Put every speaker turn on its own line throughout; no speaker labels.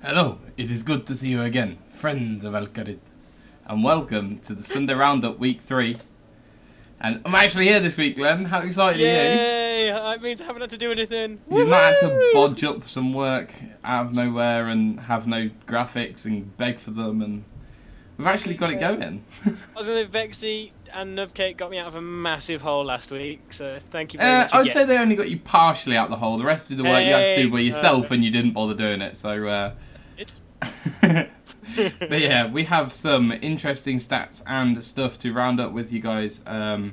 Hello, it is good to see you again, friends of Al-Kharid, and welcome to the Sunday Roundup Week 3. And I'm actually here this week, Glenn. How excited are you?
Yay! That means I haven't had to do anything.
You've not had to
Woohoo!
bodge up some work out of nowhere and have no graphics and beg for them, and we've actually got it going.
I was going to Vexy and Nubcake got me out of a massive hole last week, so thank you very much
I'd
again.
say they only got you partially out the hole. The rest of the work you had to do by yourself, and you didn't bother doing it. So, but yeah, we have some interesting stats and stuff to round up with you guys. We'll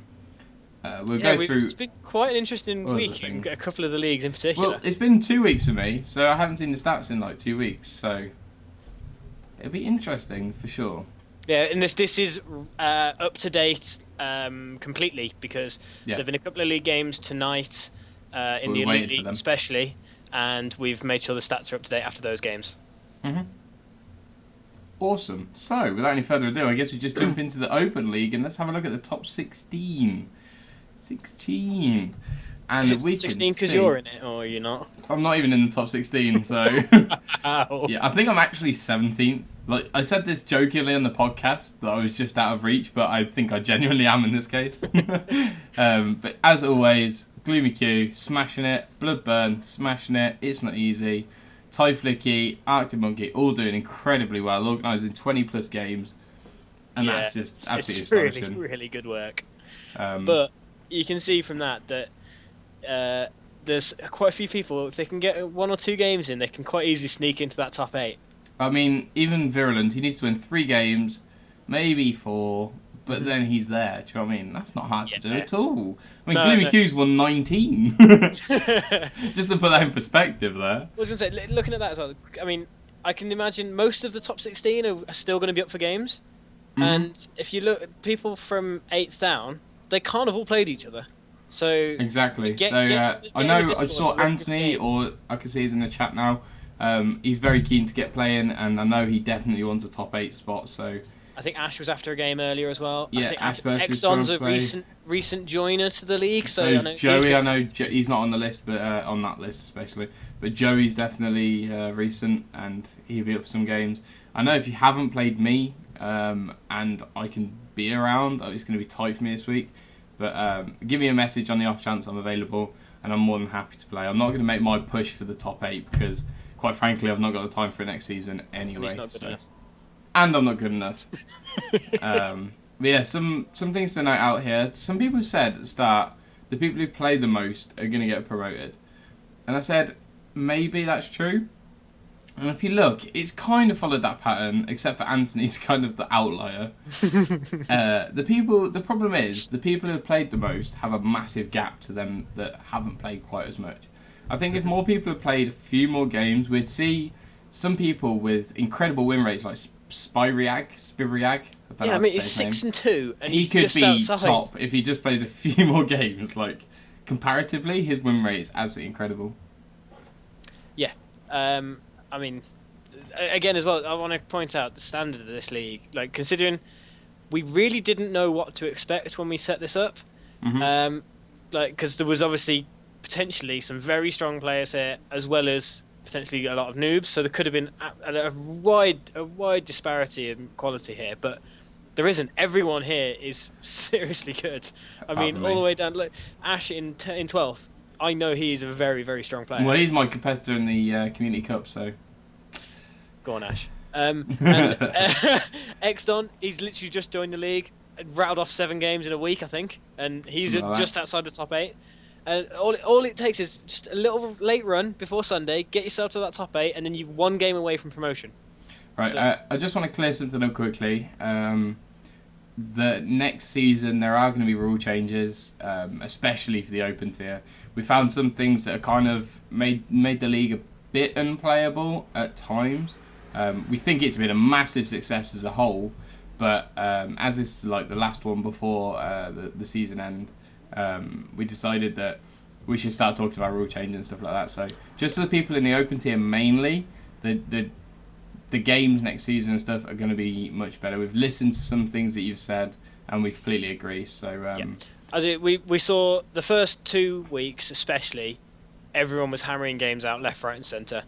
go through.
It's been quite an interesting
other
week in
things.
a couple of the leagues in particular.
Well, it's been 2 weeks for me, so I haven't seen the stats in like 2 weeks. So it'll be interesting for sure.
Yeah, and this is up to date completely because there've been a couple of league games tonight in the Elite League especially, and we've made sure the stats are up to date after those games.
Mhm. Awesome. So, without any further ado, I guess we just jump into the Open League and let's have a look at the top 16. 16. And
Is it
we
16 because
see...
you're in it, or you're not?
I'm not even in the top 16, so...
Ow.
Yeah, I think I'm actually 17th. Like, I said this jokingly on the podcast, that I was just out of reach, but I think I genuinely am in this case. But as always, Gloomy Q, smashing it. Bloodburn, smashing it. It's Not Easy. Ty Flicky, Arctic Monkey, all doing incredibly well, organising 20 plus games, and that's just absolutely astonishing.
It's really good work.
But
you can see from that there's quite a few people, if they can get 1 or 2 games in, they can quite easily sneak into that top 8.
I mean, even Virulent, he needs to win 3 games, maybe 4, but then he's there. Do you know what I mean? That's not hard to do at all. I mean, Gloomy Q's won 19. Just to put that in perspective there.
I was going to say, looking at that as well, I mean, I can imagine most of the top 16 are still going to be up for games. Mm-hmm. And if you look at people from 8th down, they can't have all played each other. So
exactly. I know I saw Anthony, or I can see he's in the chat now. He's very keen to get playing, and I know he definitely wants a top 8 spot. So
I think Ash was after a game earlier as well.
Yeah,
I think
Ash versus
Xdon's a recent joiner to the league. So I know
Joey, I know he's not on the list, but on that list especially. But Joey's definitely recent, and he'll be up for some games. I know if you haven't played me, and I can be around, it's going to be tight for me this week. But give me a message on the off chance I'm available, and I'm more than happy to play. I'm not going to make my push for the top 8 because, quite frankly, I've not got the time for it next season anyway. And I'm not good enough. But yeah, some things to note out here. Some people said at the start the people who play the most are going to get promoted. And I said, maybe that's true. And if you look, it's kind of followed that pattern, except for Anthony's kind of the outlier. The problem is, the people who have played the most have a massive gap to them that haven't played quite as much. I think if more people had played a few more games, we'd see some people with incredible win rates, like Spivriag.
Yeah, I mean, he's 6-2, and
he could
just
be
outside.
top if he just plays a few more games. Like, comparatively, his win rate is absolutely incredible.
Yeah. I mean, again, as well, I want to point out the standard of this league. Like, considering we really didn't know what to expect when we set this up.
Mm-hmm.
Because there was obviously potentially some very strong players here, as well as potentially a lot of noobs. So there could have been a wide disparity in quality here, but there isn't. Everyone here is seriously good. I mean, all the way down. Look, Ash in 12th. I know he's a very, very strong player.
Well, he's my competitor in the Community Cup, so...
Go on, Ash. Xdon, he's literally just joined the league, rattled off 7 games in a week, I think, and he's just outside the top 8. All it takes is just a little late run before Sunday, get yourself to that top 8, and then you're 1 game away from promotion.
Right, so, I just want to clear something up quickly. The next season, there are going to be rule changes, especially for the Open tier. We found some things that are kind of made the league a bit unplayable at times. We think it's been a massive success as a whole, but as is like the last one before the season end, we decided that we should start talking about rule change and stuff like that. So just for the people in the Open tier mainly, the games next season and stuff are going to be much better. We've listened to some things that you've said, and we completely agree. So
we saw the first 2 weeks, especially, everyone was hammering games out left, right, and centre,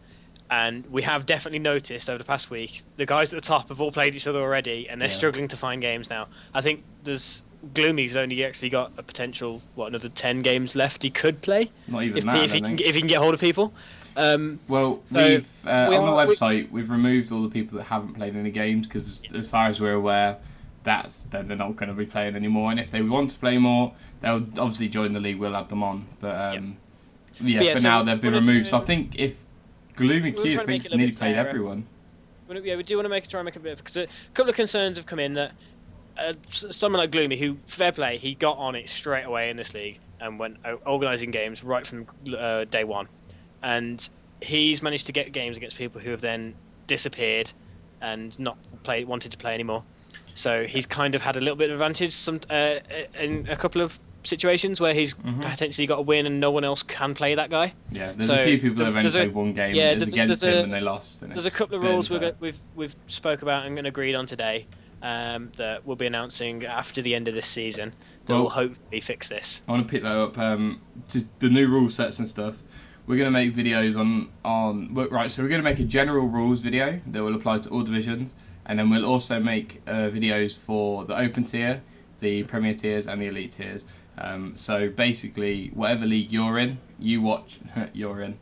And we have definitely noticed over the past week, the guys at the top have all played each other already, and they're struggling to find games now. I think Gloomy's only actually got a potential, another 10 games left he could play.
Not even
if he can get hold of people.
Well,
so
we've on the website we've removed all the people that haven't played any games because, as far as we're aware, they're not going to be playing anymore. And if they want to play more, they'll obviously join the league. We'll add them on. But for now they've been removed. So I think if Gloomy Q thinks nearly played everyone.
We do want to try and make it a bit, because a couple of concerns have come in that someone like Gloomy, who, fair play, he got on it straight away in this league and went organising games right from day one, and he's managed to get games against people who have then disappeared and not wanted to play anymore. So he's kind of had a little bit of advantage in a couple of situations where he's potentially got a win and no one else can play that guy.
Yeah, there's a few people that have only played one game against him and they lost.
There's a couple of rules we've spoke about and agreed on today that we'll be announcing after the end of this season that will hopefully fix this.
I want to pick that up. Just the new rule sets and stuff. We're going to make videos so we're going to make a general rules video that will apply to all divisions, and then we'll also make videos for the open tier, the premier tiers and the elite tiers. So basically, whatever league you're in, you watch. You're in.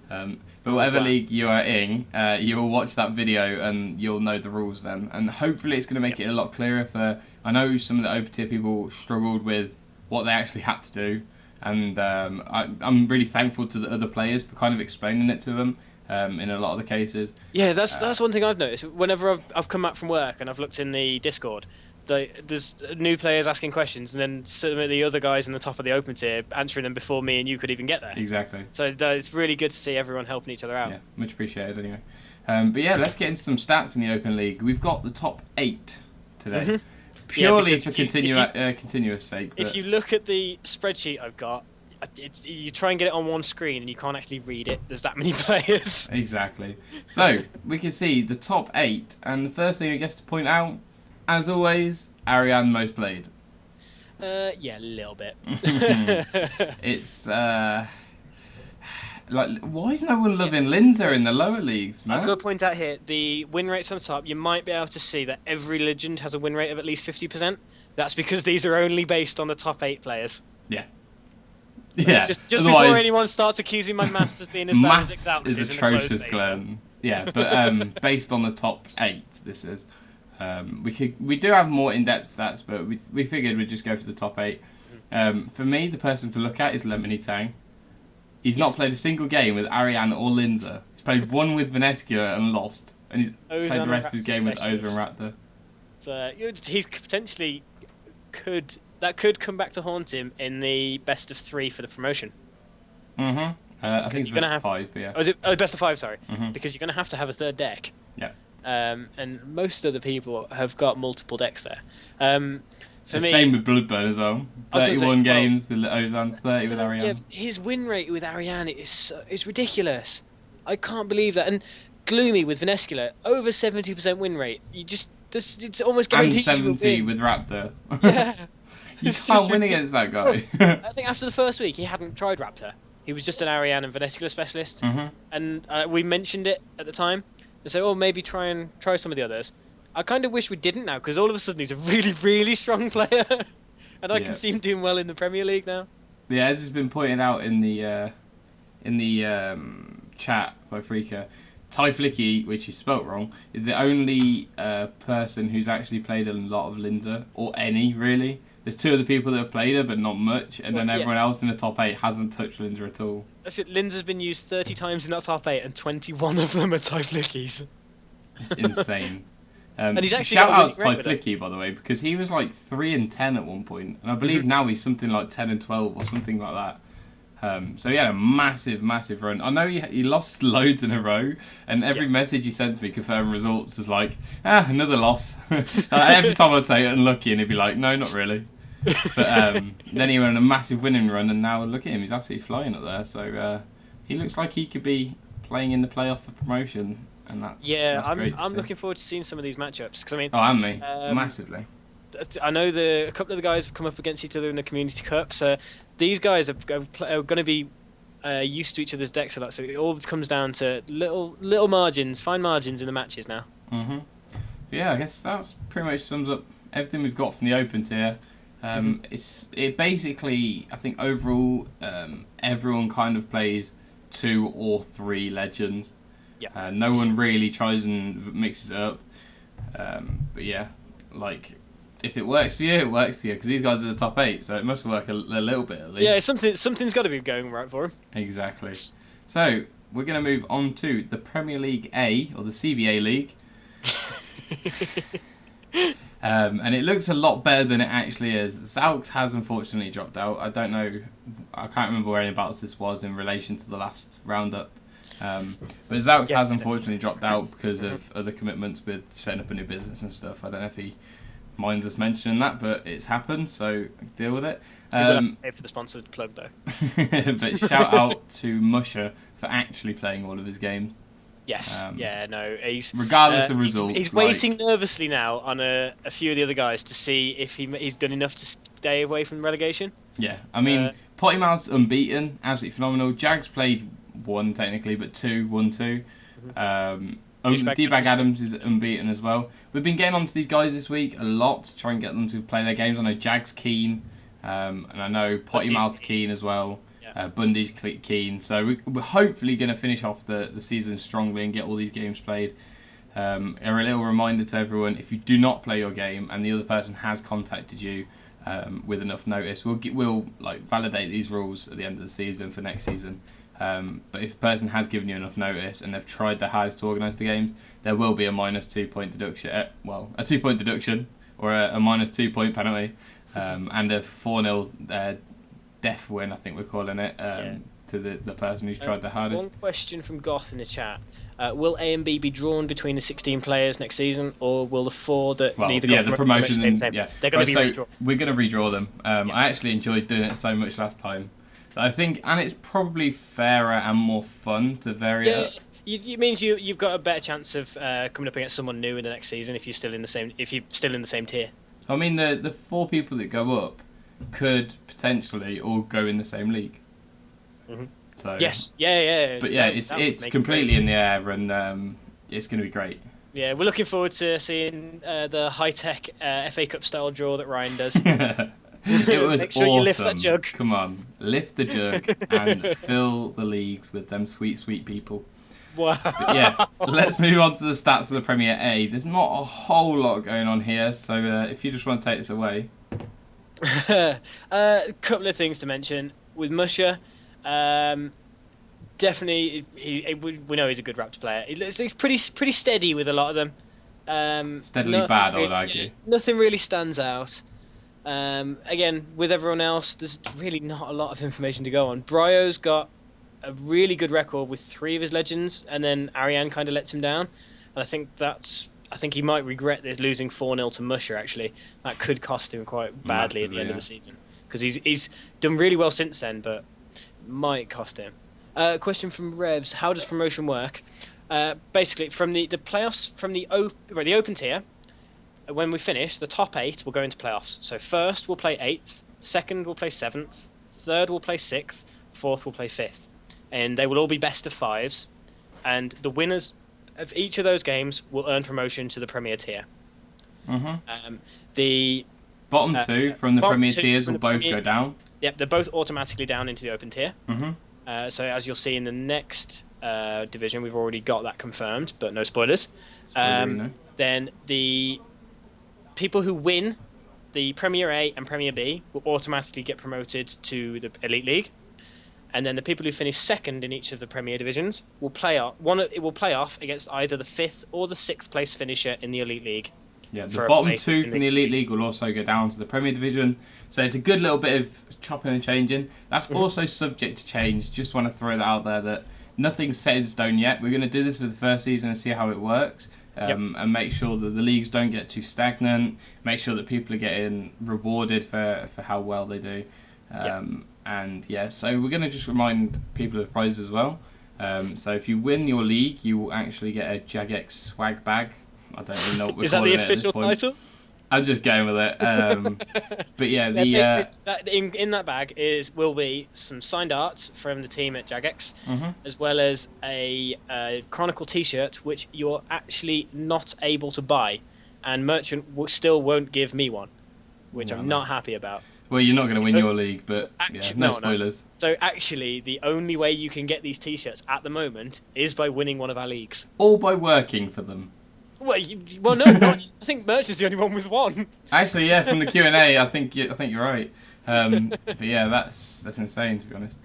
But whatever league you are in, you will watch that video and you'll know the rules then. And hopefully it's going to make it a lot clearer for... I know some of the open tier people struggled with what they actually had to do. And I'm really thankful to the other players for kind of explaining it to them in a lot of the cases.
Yeah, that's one thing I've noticed. Whenever I've come back from work and I've looked in the Discord, there's new players asking questions, and then some of the other guys in the top of the open tier answering them before me and you could even get there.
Exactly.
So it's really good to see everyone helping each other out.
Yeah, much appreciated anyway. But yeah, let's get into some stats in the Open League. We've got the top 8 today, purely for continuous sake.
If you look at the spreadsheet I've got, you try and get it on one screen and you can't actually read it. There's that many players.
Exactly. So we can see the top 8, and the first thing I guess to point out, as always, Ariane most played.
Yeah, a little bit.
It's why is no one loving Linza in the lower leagues, man?
I've got to point out here, the win rates on the top, you might be able to see that every legend has a win rate of at least 50%. That's because these are only based on the top 8 players.
Yeah. Yeah.
Just before anyone starts accusing my maths as being as bad as Exaltus
is atrocious, Glenn. Yeah, but based on the top 8, this is. We do have more in-depth stats, but we figured we'd just go for the top 8. For me, the person to look at is Lemony Tang. He's not played a single game with Ariane or Linza. He's played one with Venescula and lost, and he's played the rest of his game with Oza and Raptor. So
he potentially could come back to haunt him in the best of 3 for the promotion.
I think it's best of 5, but yeah.
Best of 5, sorry. Because you're going to have a third deck.
Yeah.
And most of the people have got multiple decks there. For me,
same with Bloodburn as well. 31 games with Ozan, 30 with Ariane.
Yeah, his win rate with Ariane is ridiculous. I can't believe that. And Gloomy with Venescula, over 70% win rate. It's almost guaranteed.
And 70 with Raptor.
Yeah.
You can't win against that guy.
I think after the first week, he hadn't tried Raptor. He was just an Ariane and Venescula specialist. And we mentioned it at the time. And so, maybe try some of the others. I kind of wish we didn't now, because all of a sudden he's a really, really strong player. And I can see him doing well in the Premier League now.
Yeah, as has been pointed out in the chat by Freaka, Ty Flicky, which is spelt wrong, is the only person who's actually played a lot of Linza, or any, really. There's 2 other people that have played her, but not much, and then everyone else in the top 8 hasn't touched Linza at all.
Linza's been used 30 times in that top 8, and 21 of them are Ty Flickies.
It's insane.
And he's actually
shout out to Ty Flicky, by the way, because he was like 3-10 at one point, and I believe now he's something like 10-12 or something like that. So he had a massive, massive run. I know he lost loads in a row, and every message he sent to me confirming results was like, another loss. Every time I'd say unlucky, and he'd be like, no, not really. But then he went on a massive winning run, and now look at him, he's absolutely flying up there. So he looks like he could be playing in the playoff for promotion, and that's great.
I'm looking forward to seeing some of these matchups, because I mean,
and me massively.
I know a couple of the guys have come up against each other in the Community Cup, so these guys are going to be used to each other's decks a lot, so it all comes down to little margins, fine margins in the matches now.
Yeah, I guess that's pretty much sums up everything we've got from the open tier. It basically, I think overall, everyone kind of plays 2 or 3 legends.
Yeah.
No one really tries and mixes it up. But yeah, like, if it works for you, it works for you, because these guys are the top 8, so it must work a little bit at least.
Yeah, something's got to be going right for him.
Exactly. So we're going to move on to the Premier League A, or the CBA League. And it looks a lot better than it actually is. Zaux has unfortunately dropped out. I don't know, I can't remember whereabouts this was in relation to the last roundup. But Zaux has unfortunately dropped out because of other commitments with setting up a new business and stuff. I don't know if he minds us mentioning that, but it's happened, so deal with it.
We will have to pay for the sponsored plug though.
But shout out to Musher for actually playing all of his games.
Yes. He's
regardless of results.
He's waiting nervously now on a few of the other guys to see if he's done enough to stay away from relegation.
Yeah, I mean, Pottymouth's unbeaten, absolutely phenomenal. Jags played 1 technically, but 2 won 2. D-Bag Adams is unbeaten as well. We've been getting onto these guys this week a lot to try and get them to play their games. I know Jag's keen, and I know Pottymouth's keen as well. Bundy's keen, so we're hopefully going to finish off the season strongly and get all these games played. A little reminder to everyone: if you do not play your game and the other person has contacted you with enough notice, we'll like validate these rules at the end of the season for next season. But if a person has given you enough notice and they've tried their hardest to organise the games, there will be a -2 point deduction. A 2 point deduction or a -2 point penalty, and a 4-0 death win, I think we're calling it, to the person who's tried the hardest.
One question from Goth in the chat: will A and B be drawn between the 16 players next season, or will the 4 that neither got
the promotion?
They're going to be redrawn.
We're going to redraw them. I actually enjoyed doing it so much last time. I think, and it's probably fairer and more fun to vary it up.
It means you've got a better chance of coming up against someone new in the next season if you're still in the same tier.
I mean, the 4 people that go up could potentially all go in the same league. So,
yes, yeah.
But yeah, it's completely in the air, and it's going to be great.
Yeah, we're looking forward to seeing the high-tech FA Cup style draw that Ryan does.
It was
Make sure
awesome.
You lift that jug.
Come on, lift the jug and fill the leagues with them sweet, sweet people.
Wow.
But yeah, let's move on to the stats of the Premier A. There's not a whole lot going on here, so if you just want to take this away.
A couple of things to mention with Musher. Definitely, we know he's a good Raptor player. He's pretty steady with a lot of them.
Steadily bad, I would argue.
Nothing really stands out. Again, with everyone else, there's really not a lot of information to go on. Bryo's got a really good record with 3 of his legends, and then Ariane kind of lets him down. And I think he might regret this, losing 4-0 to Musher, actually. That could cost him quite badly at the end of the season. Because he's done really well since then, but might cost him. Question from Revs: how does promotion work? Basically, from the playoffs, from the open tier, when we finish, the top 8 will go into playoffs. So first will play 8th, second will play 7th, third will play 6th, fourth will play 5th. And they will all be best of 5s. And the winners of each of those games will earn promotion to the Premier tier. The
bottom 2 from the Premier tiers will both go down.
Yep, they're both automatically down into the open tier. So as you'll see in the next division, we've already got that confirmed, but no spoilers. Then the people who win the Premier A and Premier B will automatically get promoted to the Elite League, and then the people who finish second in each of the Premier divisions will play off. It will play off against either the 5th or the 6th place finisher in the Elite League.
Yeah, the bottom 2 from the Elite League will also go down to the Premier Division. So it's a good little bit of chopping and changing. That's also subject to change. Just want to throw that out there that nothing's set in stone yet. We're going to do this for the first season and see how it works. And make sure that the leagues don't get too stagnant. Make sure that people are getting rewarded for how well they do. And yeah, so we're going to just remind people of prizes as well. So if you win your league, you will actually get a Jagex swag bag. I don't really know what we're calling it.
Is that the official title?
I'm just going with it. But yeah,
in that bag will be some signed art from the team at Jagex, as well as a Chronicle T-shirt, which you're actually not able to buy, and Merchant still won't give me one, which I'm not happy about.
Well, you're not going to win your league, but no spoilers.
No. So actually, the only way you can get these T-shirts at the moment is by winning one of our leagues.
Or by working for them.
Well, no, I think Merch is the only one with one.
Actually, yeah, from the Q&A, I think you're right. But yeah, that's insane, to be honest.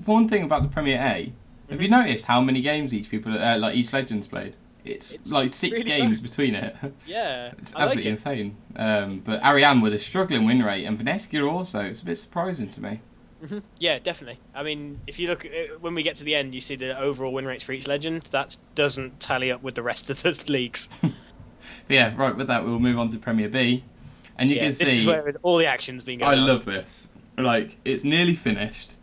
One thing about the Premier A, have you noticed how many games each Legends played? It's like 6 really games between it.
Yeah,
it's absolutely insane. But Ariane with a struggling win rate, and Veneskia also. It's a bit surprising to me.
Yeah, definitely. I mean, if you look when we get to the end, you see the overall win rates for each legend. That doesn't tally up with the rest of the leagues.
But yeah, right. With that, we'll move on to Premier B, and you can see
this is where all the action's been going on.
I love this. Like, it's nearly finished.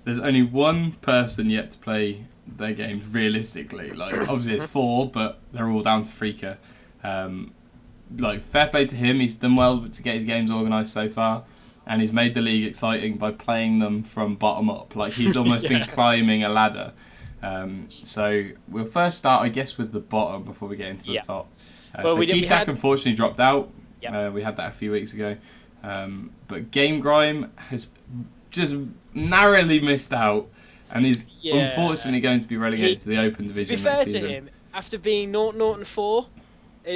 There's only one person yet to play their games realistically. Like, obviously it's 4, but they're all down to Freaker. Like, fair play to him. He's done well to get his games organised so far, and he's made the league exciting by playing them from bottom up. Like, he's almost been climbing a ladder. So we'll first start, I guess, with the bottom before we get into the top. So Kishak unfortunately dropped out. We had that a few weeks ago. But Game Grime has just narrowly missed out, and he's unfortunately going to be relegated to the Open Division.
To be fair to him, after being 0-4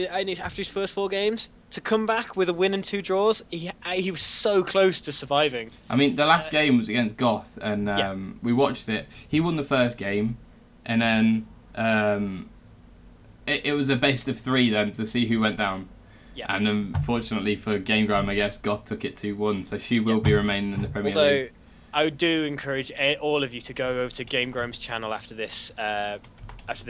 after his first 4 games, to come back with a win and 2 draws, he was so close to surviving.
I mean, the last game was against Goth, and we watched it. He won the first game, and then it was a best of 3 then to see who went down. Yeah. And unfortunately for Game Grime, I guess Goth took it 2-1, so she will be remaining in the Premier League.
I do encourage all of you to go over to Game Grime's channel after this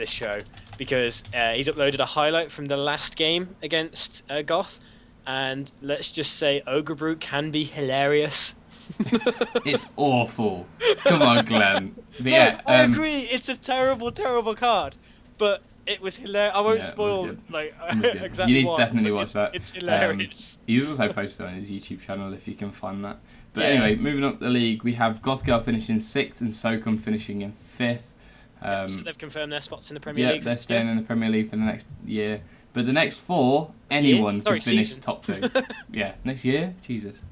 show, because he's uploaded a highlight from the last game against Goth, and let's just say Ogre Brew can be hilarious.
It's awful. Come on, Glenn. But
I agree. It's a terrible, terrible card, but it was hilarious. I won't spoil exactly.
You need to definitely watch that.
It's hilarious.
He's also posted on his YouTube channel if you can find that. But anyway, moving up the league, we have Goth Girl finishing 6th and SOCOM finishing in 5th.
So they've confirmed their spots in the Premier League.
Yeah, they're staying in the Premier League for the next year. But the next 4, anyone can finish top 2. Yeah, next year? Jesus.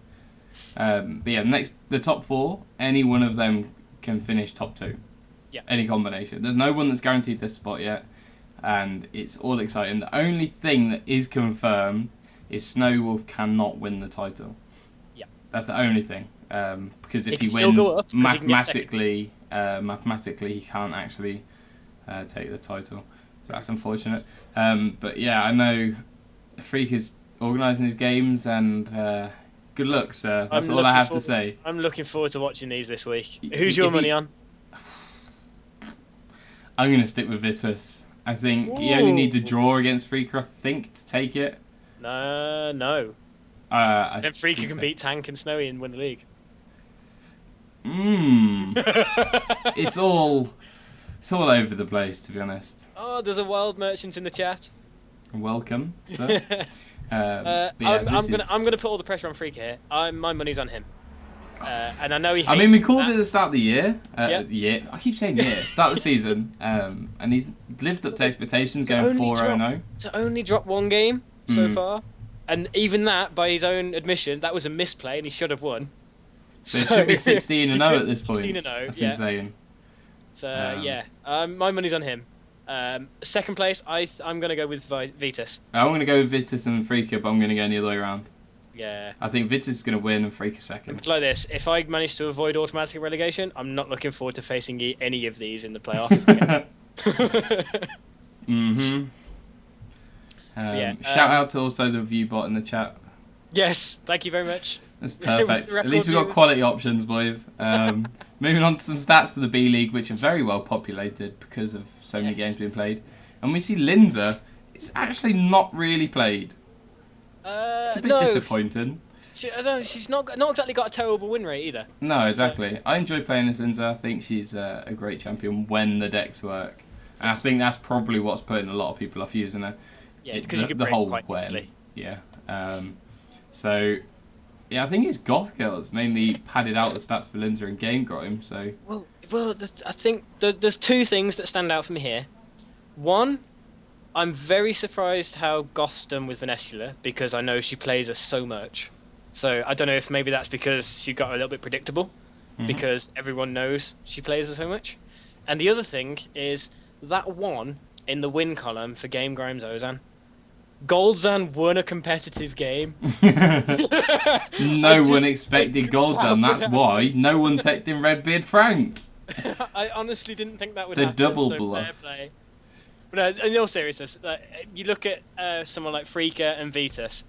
But yeah, the top 4, any one of them can finish top 2.
Yeah.
Any combination. There's no one that's guaranteed this spot yet, and it's all exciting. The only thing that is confirmed is Snowwolf cannot win the title. Yeah. That's the only thing. Because if he wins, mathematically he can't actually take the title. So that's unfortunate. But yeah, I know Freak is organising his games, and good luck, sir. That's all I have to say.
I'm looking forward to watching these this week. Who's your money on?
I'm going to stick with Vitus. I think he only needs a draw against Freaker, I think, to take it.
No. Then Freaker can beat Tank and Snowy and win the league.
It's all over the place, to be honest.
Oh, there's a wild merchant in the chat.
Welcome, sir.
I'm gonna put all the pressure on Freaker here. My money's on him, and I know he hates.
I mean, we called it at the start of the year.
Yeah.
I keep saying year. Start of the season, and he's lived up to expectations, going 4-0.
To only drop 1 game so far, and even that, by his own admission, that was a misplay, and he should have won.
So it should be 16-0 at this point.
16-0,
That's insane.
So my money's on him. Second place, I'm gonna go with Vitus.
I'm gonna go with Vitus and Freaker, but I'm gonna go the other way around.
Yeah.
I think Vitus is gonna win and Freaker second.
It's like this: if I manage to avoid automatic relegation, I'm not looking forward to facing any of these in the playoff.
Shout out to also the view bot in the chat.
Yes, thank you very much.
That's perfect. At least we've got quality options, boys. Moving on to some stats for the B League, which are very well populated because of so many games being played. And we see Linza, it's actually not really played. It's a bit disappointing.
She's not exactly got a terrible win rate either.
No, exactly. I enjoy playing as Linza. I think she's a great champion when the decks work. And I think that's probably what's putting a lot of people off using her.
Yeah, because you can break quite easily.
Yeah. So, yeah, I think it's Goth Girls mainly padded out the stats for Lindsay and Game Grime. So,
I think there's two things that stand out for me here. One, I'm very surprised how Goth's done with Venescula because I know she plays her so much. So I don't know if maybe that's because she got a little bit predictable because everyone knows she plays her so much. And the other thing is that one in the win column for Game Grimes Ozan. Goldzan won a competitive game.
No one expected Goldzan. That's why no one teched in Redbeard Frank.
I honestly didn't think that would
The
happen.
double
so
bluff.
Fair play. But no, in all seriousness, you look at someone like Freaka and Vitus.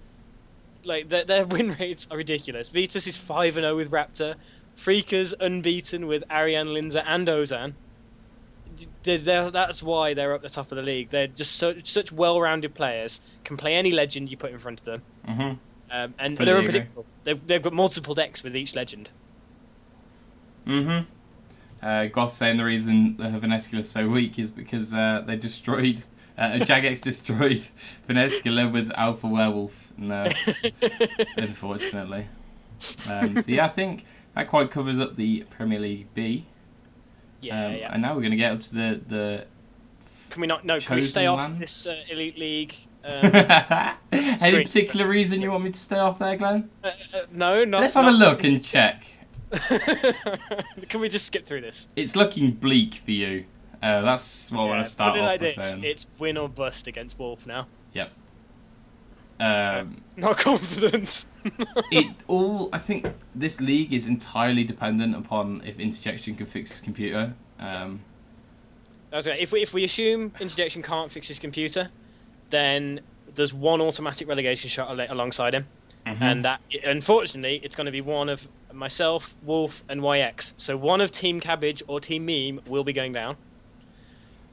Like their win rates are ridiculous. Vitus is 5-0 with Raptor. Freaka's unbeaten with Ariane, Linza, and Ozan. That's why they're up the top of the league. They're just such well-rounded players. Can play any legend you put in front of them. And they're unpredictable. They've got multiple decks with each legend.
Goth saying the reason Venescula is so weak is because they destroyed Jagex destroyed Venescula with Alpha Werewolf. No, unfortunately. So yeah, I think that quite covers up the Premier League B.
Yeah.
And now we're going to get up to the
Can we not? No, can we stay off this Elite League?
Any particular reason you want me to stay off there, Glenn?
No, not.
Let's have a look and check.
Can we just skip through this?
It's looking bleak for you. That's what I want to start off
like
by
this.
saying.
It's win or bust against Wolf now.
Yep.
Not confident.
I think this league is entirely dependent upon if Interjection can fix his computer.
If we assume Interjection can't fix his computer, then there's one automatic relegation shot alongside him, and that unfortunately it's going to be one of myself, Wolf, and YX. So one of Team Cabbage or Team Meme will be going down,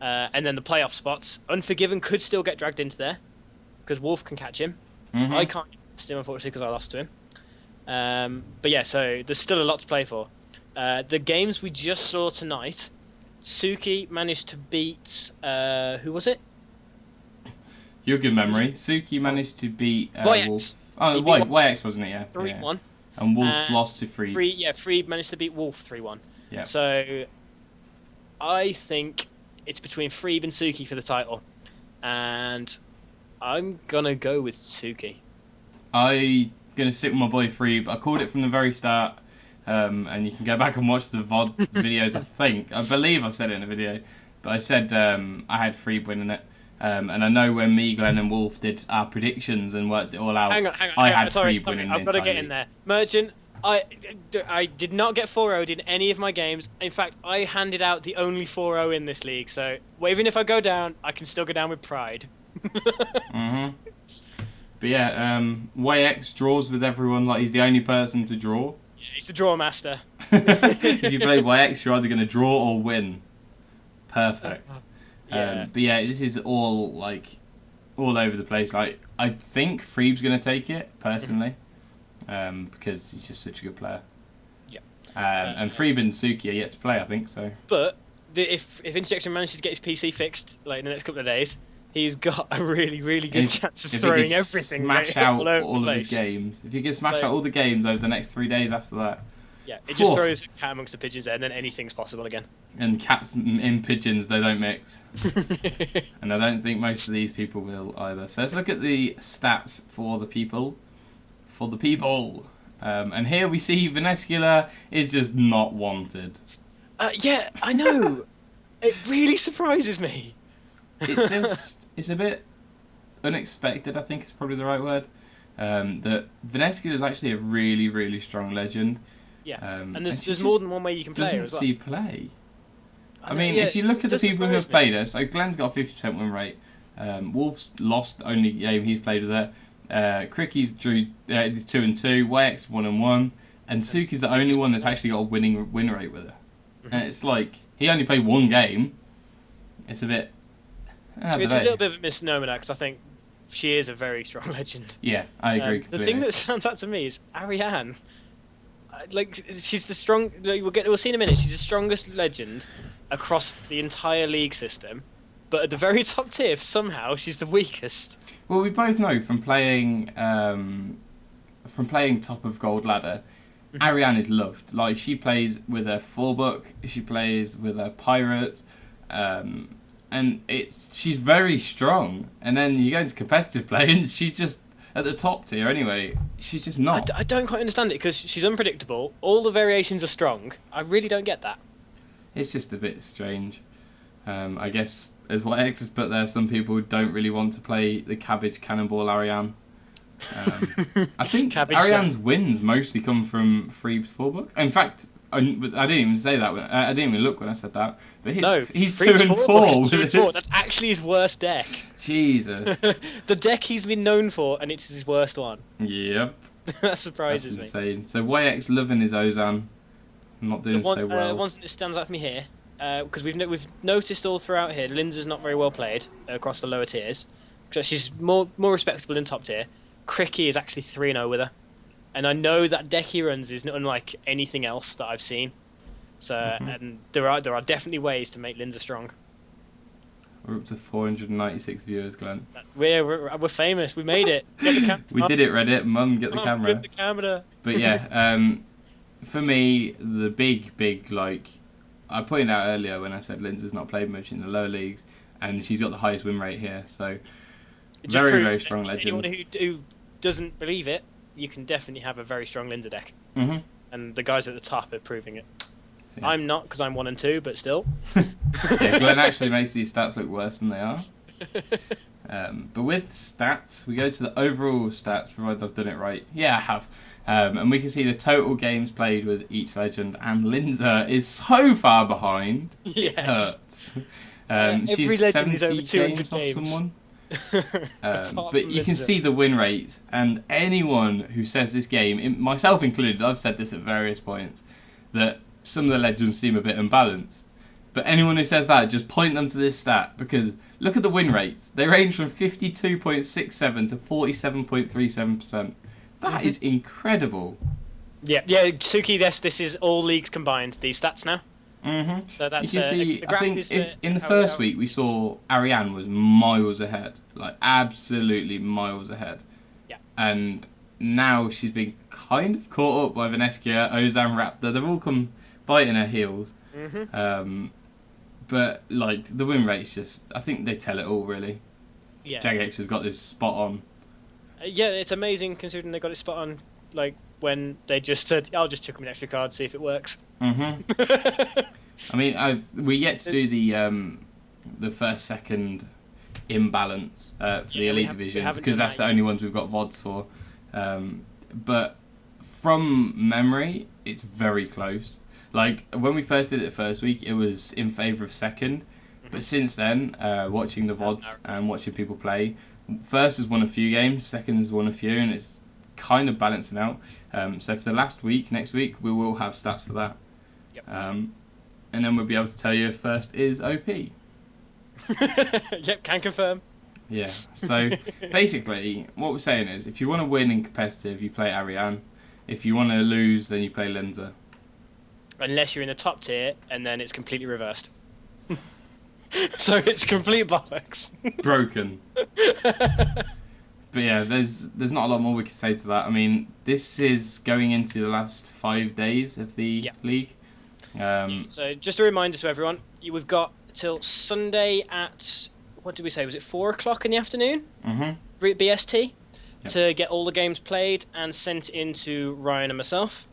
and then the playoff spots. Unforgiven could still get dragged into there because Wolf can catch him. I can't still, unfortunately, because I lost to him. But yeah, so there's still a lot to play for. The games we just saw tonight, Suki managed to beat who was it?
Your good memory. Suki managed to beat
YX.
Wolf. Oh, YX wasn't it? Yeah.
3-1.
And Wolf lost to Freed.
Freed managed to beat Wolf 3-1.
Yeah.
So I think it's between Freed and Suki for the title, and I'm gonna go with Suki.
I'm gonna sit with my boy Freed. I called it from the very start, and you can go back and watch the VOD videos. I believe I said it in a video, but I said I had Freed winning it. And I know when me, Glenn, and Wolf did our predictions and worked it all out,
Hang on.
I had Freed winning.
I've got to get in there. Merchant, I did not get 4-0'd in any of my games. In fact, I handed out the only 4-0 in this league. So even if I go down, I can still go down with pride.
But yeah, YX draws with everyone like he's the only person to draw.
Yeah, he's the draw master.
If you play YX, you're either going to draw or win. Perfect. But yeah, this is all over the place. Like I think Freeb's going to take it personally, because he's just such a good player.
Yeah.
And Freeb and Suki are yet to play, I think so.
But if Interjection manages to get his PC fixed in the next couple of days, he's got a really, really good chance of throwing everything.
Smash out all of his games. If he can smash out all the games over the next 3 days after that.
Yeah, it just throws a cat amongst the pigeons there, and then anything's possible again.
And cats in pigeons, they don't mix. And I don't think most of these people will either. So let's look at the stats for the people. And here we see Venescula is just not wanted.
Yeah, I know. It really surprises me.
It's a bit unexpected, I think is probably the right word. That Venescula is actually a really, really strong legend.
Yeah, and there's more than one way you can play as well.
Doesn't see play. I mean, if you look at the people who have played us, so Glenn's got a 50% win rate. Wolf's lost only game he's played with her. Cricky's drew 2-2. YX 1-1, and Suki's the only one that's actually got a winning win rate with her. And it's like he only played one game. It's a bit.
It's a little bit of a misnomer because I think she is a very strong legend.
Yeah, I agree.
The thing that stands out to me is Ariane. She's the strong. We'll see in a minute. She's the strongest legend across the entire league system, but at the very top tier, somehow she's the weakest.
Well, we both know from playing top of gold ladder, Ariane is loved. Like, she plays with her 4-book, she plays with her pirate, and she's very strong. And then you go into competitive play, and she's just at the top tier anyway. She's just not.
I don't quite understand it because she's unpredictable. All the variations are strong. I really don't get that.
It's just a bit strange. I guess, as what X has put there, some people don't really want to play the cabbage cannonball Ariane. I think Ariane's wins mostly come from free 4-book. In fact, I didn't even say that. I didn't even look when I said that. But he's 2 and 4.
That's actually his worst deck.
Jesus.
The deck he's been known for, and it's his worst one.
Yep.
That surprises
That's insane. So YX loving his Ozan. Not doing so well.
One thing that stands out for me here, because we've noticed all throughout here, Linza's not very well played across the lower tiers. She's more respectable in top tier. Cricky is actually 3-0 with her. And I know that deck he runs is not unlike anything else that I've seen. So, and there are definitely ways to make Linza strong.
We're up to 496 viewers, Glenn.
We're famous. We made it.
We did it, Reddit. Mum, get the camera.
Get the camera.
But yeah, for me, the big, like, I pointed out earlier when I said Linza's not played much in the lower leagues, and she's got the highest win rate here. So, very strong legend.
Anyone who doesn't believe it, you can definitely have a very strong Linza deck. And the guys at the top are proving it. Yeah. I'm not, because I'm 1 and 2, but still.
Yeah, Glenn actually makes these stats look worse than they are. But with stats, we go to the overall stats, provided I've done it right. Yeah, I have. And we can see the total games played with each legend, and Linza is so far behind.
Yes.
It hurts.
She's
she's
70
over 200
games
off someone. But you can see the win rates, and anyone who says this game, myself included, I've said this at various points, that some of the legends seem a bit unbalanced. But anyone who says that, just point them to this stat, because look at the win rates. They range from 52.67 to 47.37%. That is incredible.
Yeah, Suki, this is all leagues combined, these stats now. So that's,
you can see, I think in the first week we saw Ariane was miles ahead, like absolutely miles ahead.
Yeah.
And now she's been kind of caught up by Veneskia, Ozan, Raptor. They've all come biting her heels. But like the win rate's just, I think they tell it all really.
Yeah.
Jagex has got this spot on.
Yeah, it's amazing considering they got it spot on. Like when they just said, "I'll just chuck them an extra card, see if it works."
I mean, we yet to do the first second imbalance for the elite division, because that's the only ones we've got VoDs for. But from memory, it's very close. Like when we first did it the first week, it was in favour of second. But since then, watching the VoDs and watching people play, first has won a few games, second has won a few, and it's kind of balancing out. So for the last week, next week, we will have stats for that. Yep. And then we'll be able to tell you if first is OP.
Yep, can confirm.
Yeah, so basically what we're saying is if you want to win in competitive, you play Ariane. If you want to lose, then you play Linza.
Unless you're in the top tier, and then it's completely reversed. So it's complete bollocks.
Broken. But yeah, there's not a lot more we can say to that. I mean, this is going into the last 5 days of the league.
So just a reminder to everyone, we've got till Sunday at, what did we say, was it 4 o'clock in the afternoon? BST? Yep. To get all the games played and sent in to Ryan and myself.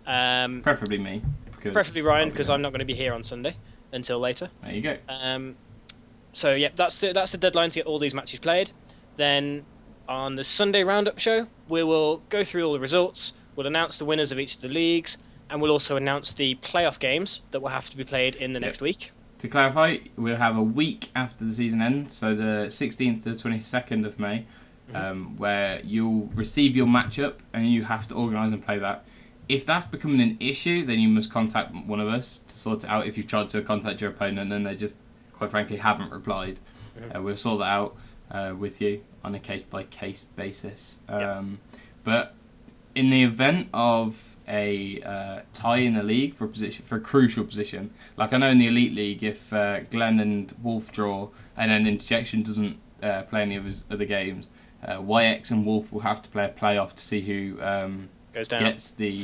Preferably me.
Preferably Ryan, because I'm not going to be here on Sunday until later.
There you go.
So yeah, that's the deadline to get all these matches played. Then on the Sunday Roundup show, we will go through all the results, we'll announce the winners of each of the leagues, and we'll also announce the playoff games that will have to be played in the next week.
To clarify, we'll have a week after the season ends, so the 16th to the 22nd of May, where you'll receive your matchup and you have to organise and play that. If that's becoming an issue, then you must contact one of us to sort it out. If you've tried to contact your opponent and they just, quite frankly, haven't replied, we'll sort that out with you on a case-by-case basis. But in the event of a tie in the league for a crucial position, like I know in the Elite League, if Glenn and Wolf draw and then Interjection doesn't play any of his other games, YX and Wolf will have to play a playoff to see who
goes down,
gets the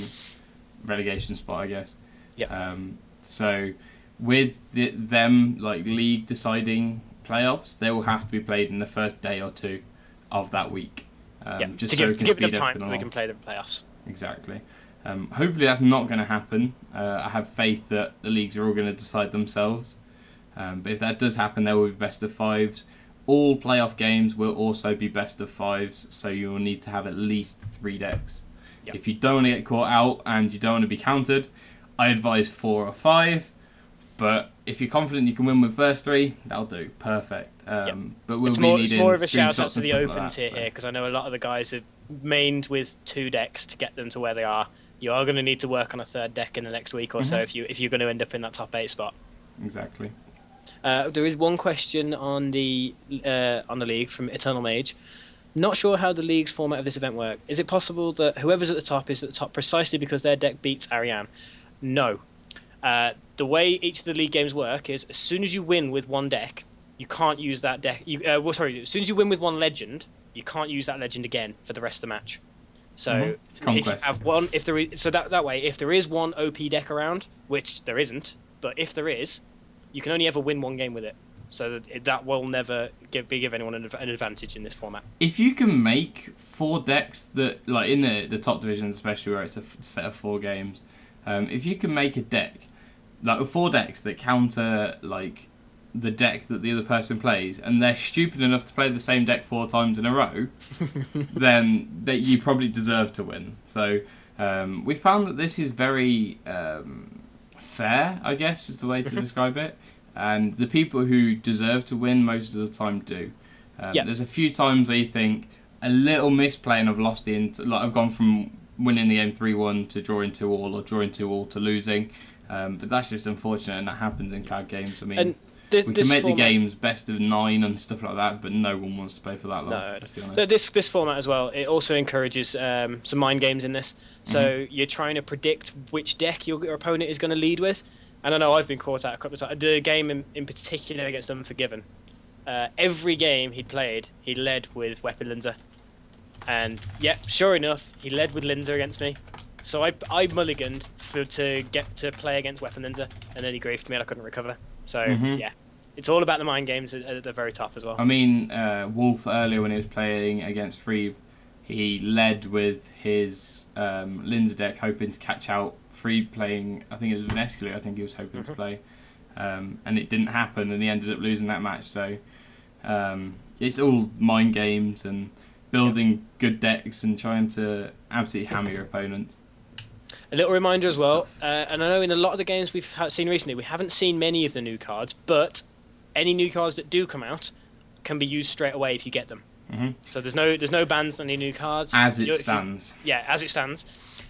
relegation spot, I guess.
Yeah.
So with them like league deciding playoffs, they will have to be played in the first day or two of that week. Just
to
so
give them time so they can play the playoffs.
Exactly. Hopefully that's not going to happen. I have faith that the leagues are all going to decide themselves. But if that does happen, there will be best of fives. All playoff games will also be best of fives, so you will need to have at least 3 decks. Yep. If you don't want to get caught out and you don't want to be countered, I advise 4 or 5. But if you're confident you can win with first 3, that'll do. Perfect. But we'll be needing
it's more of a shout out
screenshots
to the
and stuff
open
like
tier
that,
here, because I know a lot of the guys have mained with 2 decks to get them to where they are. You are going to need to work on a 3rd deck in the next week or so if you're going to end up in that top 8 spot.
Exactly.
There is one question on the league from Eternal Mage. Not sure how the league's format of this event works. Is it possible that whoever's at the top is at the top precisely because their deck beats Ariane? No. The way each of the league games work is as soon as you win with one deck, you can't use that deck. As soon as you win with one legend, you can't use that legend again for the rest of the match. So
it's conquest.
That way, if there is one OP deck around, which there isn't, but if there is, you can only ever win one game with it. So that will never give anyone an advantage in this format.
If you can make 4 decks that, like in the top divisions, especially where it's a set of 4 games, if you can make a deck, like 4 decks that counter like the deck that the other person plays, and they're stupid enough to play the same deck 4 times in a row, then you probably deserve to win. So we found that this is very fair, I guess is the way to describe it. And the people who deserve to win most of the time do. There's a few times where you think a little misplay and I've lost I've gone from winning the game 3-1 to drawing 2-all or drawing 2-all to losing. But that's just unfortunate, and that happens in card games. I mean, we can make the games best of 9 and stuff like that, but no one wants to play for that long.
No,
let's be honest.
This format as well, it also encourages some mind games in this. So you're trying to predict which deck your opponent is going to lead with. And I know I've been caught out a couple of times. The game in particular against Unforgiven, every game he played, he led with Weapon Linzer. And sure enough, he led with Linzer against me. So I mulliganed to get to play against Weapon Linzer, and then he griefed me and I couldn't recover. So it's all about the mind games at the very top as well.
I mean, Wolf earlier when he was playing against Freeb, he led with his Linzer deck, hoping to catch out Freeb playing, I think it was an Escalade, I think he was hoping to play. And it didn't happen, and he ended up losing that match. So it's all mind games and building good decks and trying to absolutely hammer your opponents.
A little reminder as well, and I know in a lot of the games we've seen recently, we haven't seen many of the new cards, but any new cards that do come out can be used straight away if you get them. So there's no bans on any new cards
as it stands.
As it stands.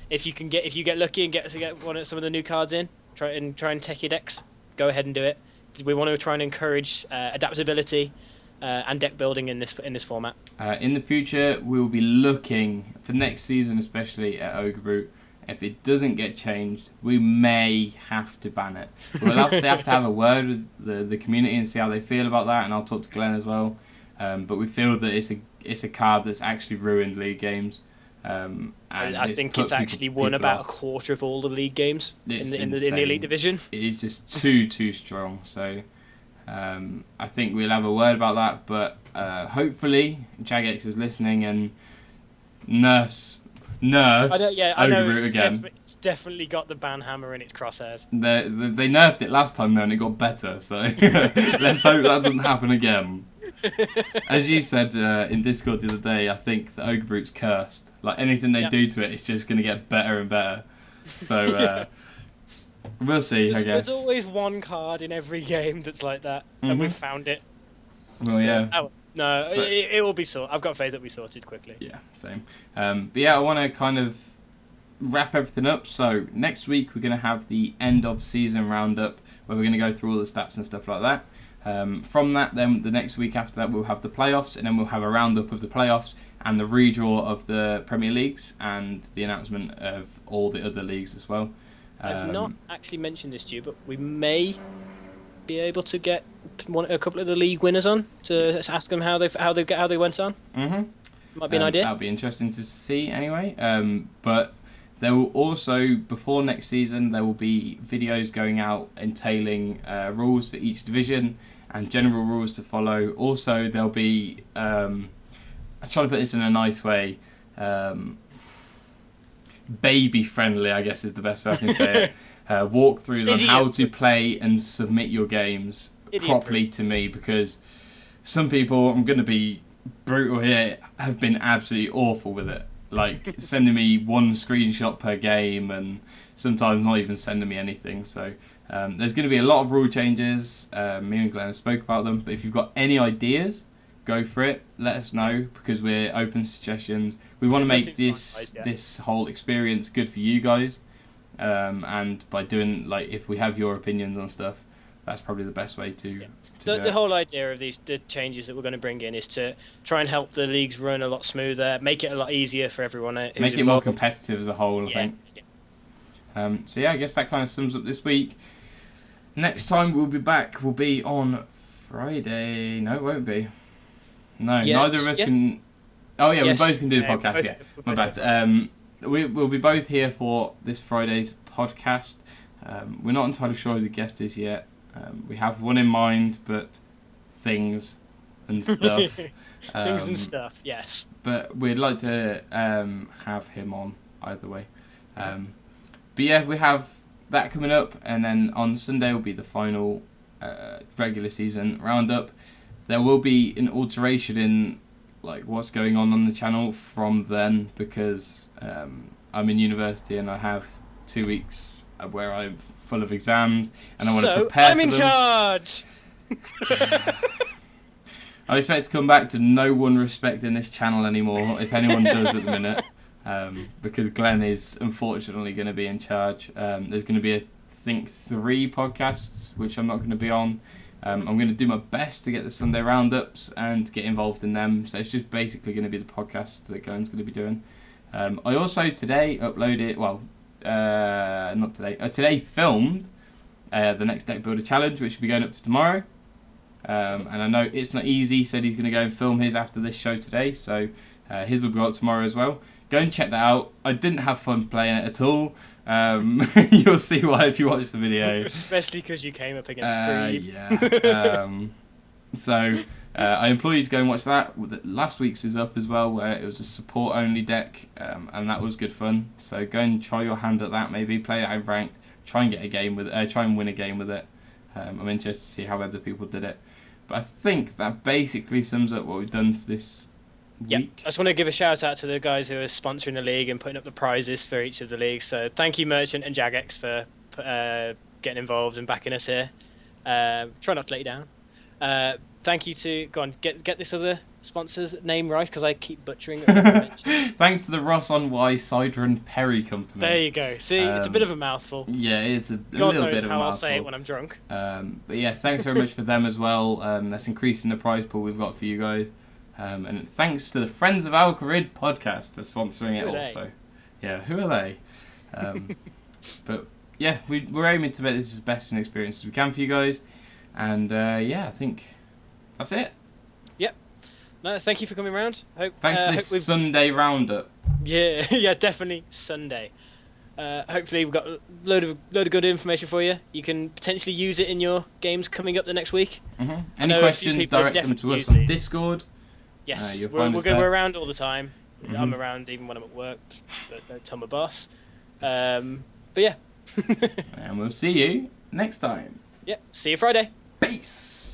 If you get lucky and get some of the new cards in, try and tech your decks. Go ahead and do it. We want to try and encourage adaptability and deck building in this format.
In the future, we will be looking for next season, especially at Ogre Brute. If it doesn't get changed, we may have to ban it. We'll have to have a word with the community and see how they feel about that, and I'll talk to Glenn as well. But we feel that it's a card that's actually ruined league games. And
I think it's actually won about a quarter of all the league games in the elite division.
It is just too strong. So I think we'll have a word about that. But hopefully Jagex is listening and nerfs
I know
again.
It's definitely got the ban hammer in its crosshairs.
They nerfed it last time though, and it got better. So let's hope that doesn't happen again. As you said in Discord the other day, I think the Ogre Brute's cursed. Like anything they do to it, it's just going to get better and better. So we'll see. I guess
there's always one card in every game that's like that, and we've found it.
Well, yeah.
No, so, it will be sorted. I've got faith that we sorted quickly.
Yeah, same. But yeah, I want to kind of wrap everything up. So next week we're going to have the end of season roundup where we're going to go through all the stats and stuff like that. From that, then the next week after that we'll have the playoffs, and then we'll have a roundup of the playoffs and the redraw of the Premier Leagues and the announcement of all the other leagues as well.
I've not actually mentioned this to you, but we may be able to get a couple of the league winners on to ask them how they went on. Might be an idea.
That'll be interesting to see anyway. But there will also, before next season, there will be videos going out entailing rules for each division and general rules to follow. Also, there'll be, I'm trying to put this in a nice way, baby friendly, I guess is the best way I can say it. Walkthroughs on how to play and submit your games properly to me, because some people, I'm going to be brutal here, have been absolutely awful with it. Like sending me one screenshot per game and sometimes not even sending me anything. So there's going to be a lot of rule changes. Me and Glenn spoke about them, but if you've got any ideas, go for it. Let us know, because we're open to suggestions. We want to make this whole experience good for you guys, and by doing, like, if we have your opinions on stuff, that's probably the best way to
the whole idea of the changes that we're going to bring in is to try and help the leagues run a lot smoother, make it a lot easier for everyone who's
make it
involved.
more competitive as a whole, I think. So yeah, I guess that kind of sums up this week. Next time we'll be back will be on Friday. No, it won't be. No, neither of us can. Oh yeah, we both can do the podcast. Yeah, my bad. We'll be both here for this Friday's podcast. We're not entirely sure who the guest is yet. We have one in mind, but things and stuff.
Things and stuff, yes.
But we'd like to have him on either way. But yeah, we have that coming up, and then on Sunday will be the final regular season roundup. There will be an alteration in like what's going on the channel from then, because I'm in university and I have 2 weeks where I'm full of exams and I want to prepare for them.
So I'm in charge!
I expect to come back to no one respecting this channel anymore, if anyone does at the minute, because Glenn is unfortunately going to be in charge. There's going to be, I think, 3 podcasts, which I'm not going to be on. I'm going to do my best to get the Sunday roundups and get involved in them. So it's just basically going to be the podcast that Glenn's going to be doing. I also today uploaded, not today, today filmed the next Deck Builder Challenge, which will be going up for tomorrow. And I know it's not easy. He said he's going to go and film his after this show today, so his will go up tomorrow as well. Go and check that out. I didn't have fun playing it at all. You'll see why if you watch the video.
Especially because you came up against Creed.
Yeah. So I implore you to go and watch that. Last week's is up as well, where it was a support-only deck, and that was good fun. So go and try your hand at that. Maybe play it out ranked. Try and get a game with it. Try and win a game with it. I'm interested to see how other people did it. But I think that basically sums up what we've done for this week.
Yeah, I just want to give a shout out to the guys who are sponsoring the league and putting up the prizes for each of the leagues. So thank you, Merchant and Jagex, for getting involved and backing us here. Try not to let you down. Thank you to go on get this other sponsor's name right, because I keep butchering it.
Thanks to the Ross on Y Cider and Perry Company.
There you go. See, it's a bit of a mouthful.
Yeah, it is a
God
little
knows
bit of a
how
mouthful.
I'll say it when I'm drunk.
But yeah, thanks very much for them as well. That's increasing the prize pool we've got for you guys. And thanks to the Friends of Al-Kharid podcast for sponsoring it also. Yeah, who are they? But yeah, we're aiming to make this as best an experience as we can for you guys. And yeah, I think that's it.
Yep. No, thank you for coming round.
Thanks for this Sunday roundup.
Yeah, yeah, definitely Sunday. Hopefully we've got a load of good information for you. You can potentially use it in your games coming up the next week.
Mm-hmm. Any questions, direct them to us on Discord.
Yes, we're around all the time. Mm-hmm. I'm around even when I'm at work, but don't tell my boss. But yeah.
And we'll see you next time.
Yep, see you Friday.
Peace.